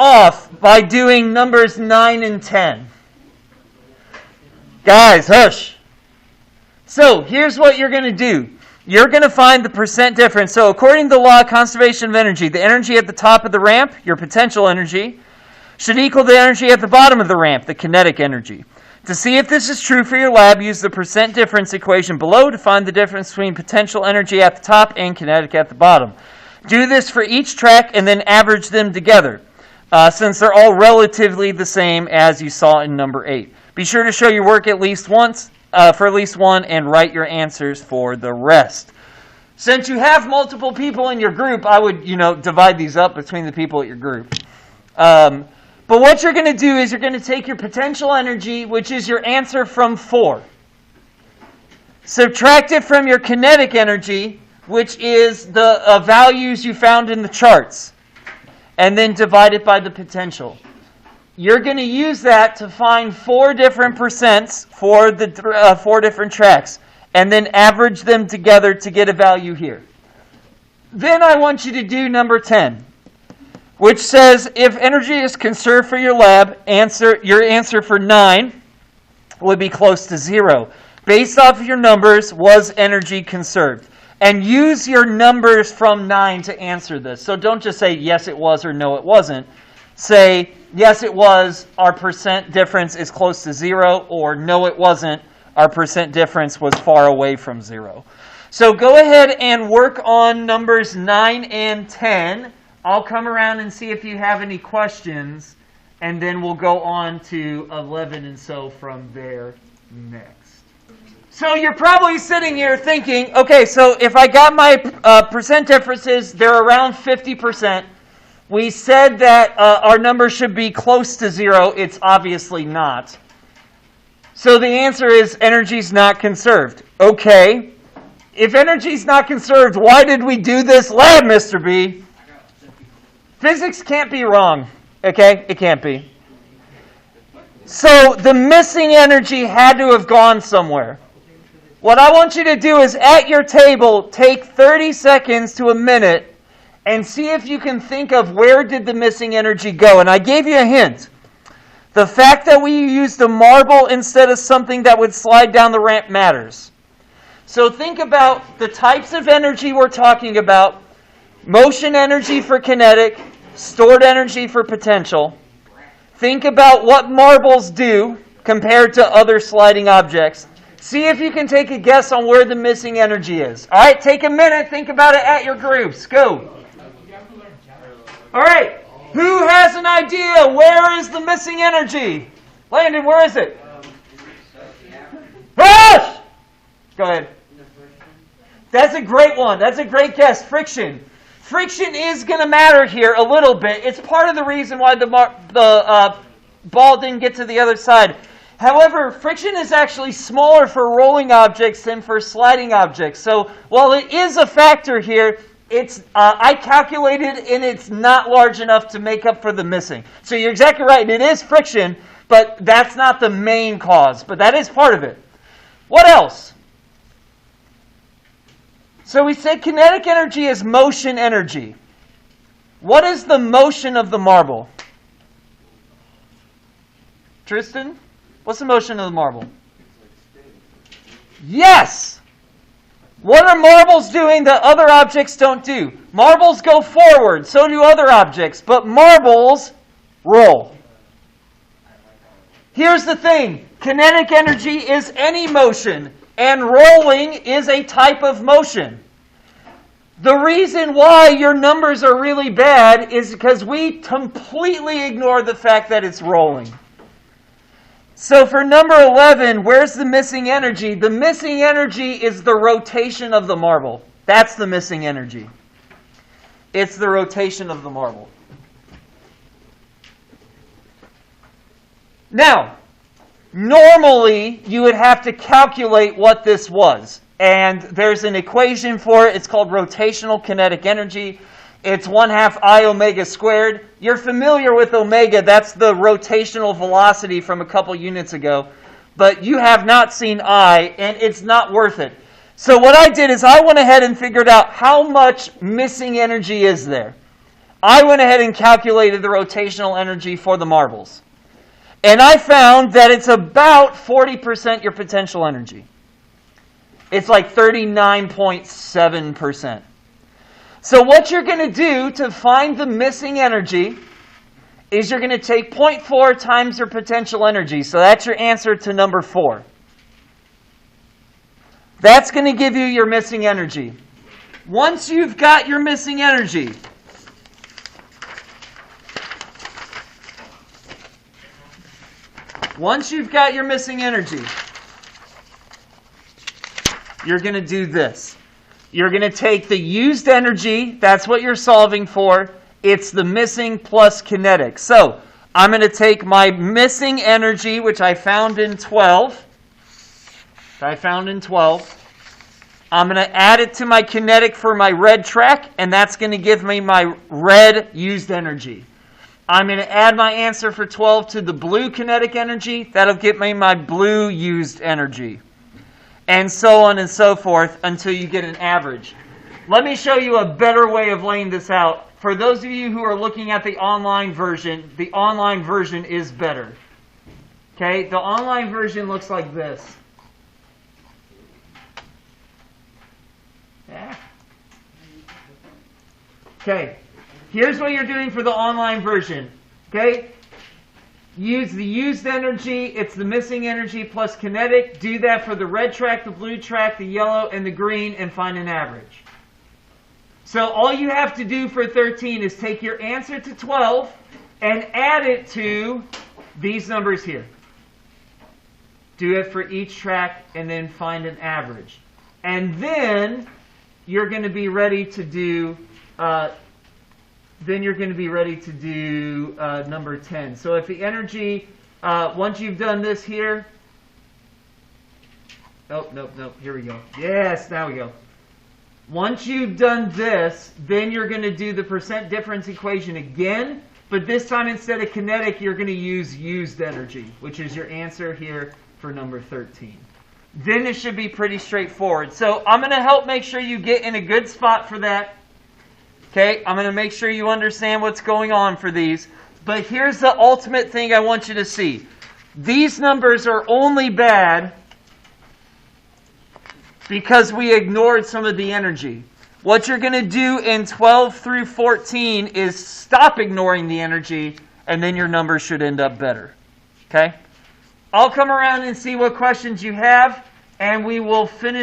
off by doing numbers 9 and 10. Guys, hush. So here's what you're going to do. You're going to find the percent difference. So according to the law of conservation of energy, the energy at the top of the ramp, your potential energy, should equal the energy at the bottom of the ramp, the kinetic energy. To see if this is true for your lab, use the percent difference equation below to find the difference between potential energy at the top and kinetic at the bottom. Do this for each track and then average them together, since they're all relatively the same as you saw in number 8. Be sure to show your work at least once, for at least one, and write your answers for the rest. Since you have multiple people in your group, I would, divide these up between the people at your group. But what you're going to do is you're going to take your potential energy, which is your answer from 4. Subtract it from your kinetic energy, which is the values you found in the charts. And then divide it by the potential. You're going to use that to find 4 different percents for the 4 different tracks. And then average them together to get a value here. Then I want you to do number 10. Which says, if energy is conserved for your lab, your answer for 9 would be close to 0. Based off of your numbers, was energy conserved? And use your numbers from 9 to answer this. So don't just say, yes, it was, or no, it wasn't. Say, yes, it was, our percent difference is close to 0, or no, it wasn't, our percent difference was far away from 0. So go ahead and work on numbers 9 and 10. I'll come around and see if you have any questions, and then we'll go on to 11 and so from there next. So you're probably sitting here thinking, okay, so if I got my percent differences, they're around 50%. We said that our number should be close to 0. It's obviously not. So the answer is energy's not conserved. Okay. If energy's not conserved, why did we do this lab, Mr. B? Physics can't be wrong, okay? It can't be. So the missing energy had to have gone somewhere. What I want you to do is, at your table, take 30 seconds to a minute and see if you can think of where did the missing energy go. And I gave you a hint. The fact that we used a marble instead of something that would slide down the ramp matters. So think about the types of energy we're talking about. Motion energy for kinetic, stored energy for potential. Think about what marbles do compared to other sliding objects. See if you can take a guess on where the missing energy is. All right, take a minute, think about it at your groups. Go. All right, who has an idea? Where is the missing energy? Landon, where is it? Hush! Go ahead. That's a great one. That's a great guess. Friction. Friction is going to matter here a little bit. It's part of the reason why the ball didn't get to the other side. However, friction is actually smaller for rolling objects than for sliding objects. So while it is a factor here, I calculated and it's not large enough to make up for the missing. So you're exactly right. It is friction, but that's not the main cause. But that is part of it. What else? So we said kinetic energy is motion energy. What is the motion of the marble? Tristan? What's the motion of the marble? Yes! What are marbles doing that other objects don't do? Marbles go forward, so do other objects, but marbles roll. Here's the thing. Kinetic energy is any motion. And rolling is a type of motion. The reason why your numbers are really bad is because we completely ignore the fact that it's rolling. So for number 11, where's the missing energy? The missing energy is the rotation of the marble. That's the missing energy. It's the rotation of the marble. Now, normally, you would have to calculate what this was. And there's an equation for it. It's called rotational kinetic energy. It's 1/2 I omega squared. You're familiar with omega. That's the rotational velocity from a couple units ago. But you have not seen I, and it's not worth it. So what I did is I went ahead and figured out how much missing energy is there. I went ahead and calculated the rotational energy for the marbles. And I found that it's about 40% your potential energy. It's like 39.7%. So what you're going to do to find the missing energy is you're going to take 0.4 times your potential energy. So that's your answer to number 4. That's going to give you your missing energy. Once you've got your missing energy, you're going to do this. You're going to take the used energy, that's what you're solving for. It's the missing plus kinetic. So I'm going to take my missing energy, which I found in 12. I'm going to add it to my kinetic for my red track, and that's going to give me my red used energy. I'm going to add my answer for 12 to the blue kinetic energy. That'll give me my blue used energy. And so on and so forth until you get an average. Let me show you a better way of laying this out. For those of you who are looking at the online version is better. Okay, the online version looks like this. Yeah. Okay, here's what you're doing for the online version. Okay, use the used energy, it's the missing energy plus kinetic. Do that for the red track, the blue track, the yellow, and the green, and find an average. So all you have to do for 13 is take your answer to 12 and add it to these numbers here. Do it for each track and then find an average. And then you're going to be ready to do number 10. So if the energy, once you've done this here, nope, here we go. Yes, now we go. Once you've done this, then you're going to do the percent difference equation again, but this time instead of kinetic, you're going to use used energy, which is your answer here for number 13. Then it should be pretty straightforward. So I'm going to help make sure you get in a good spot for that. Okay, I'm going to make sure you understand what's going on for these. But here's the ultimate thing I want you to see. These numbers are only bad because we ignored some of the energy. What you're going to do in 12 through 14 is stop ignoring the energy, and then your numbers should end up better. Okay? I'll come around and see what questions you have, and we will finish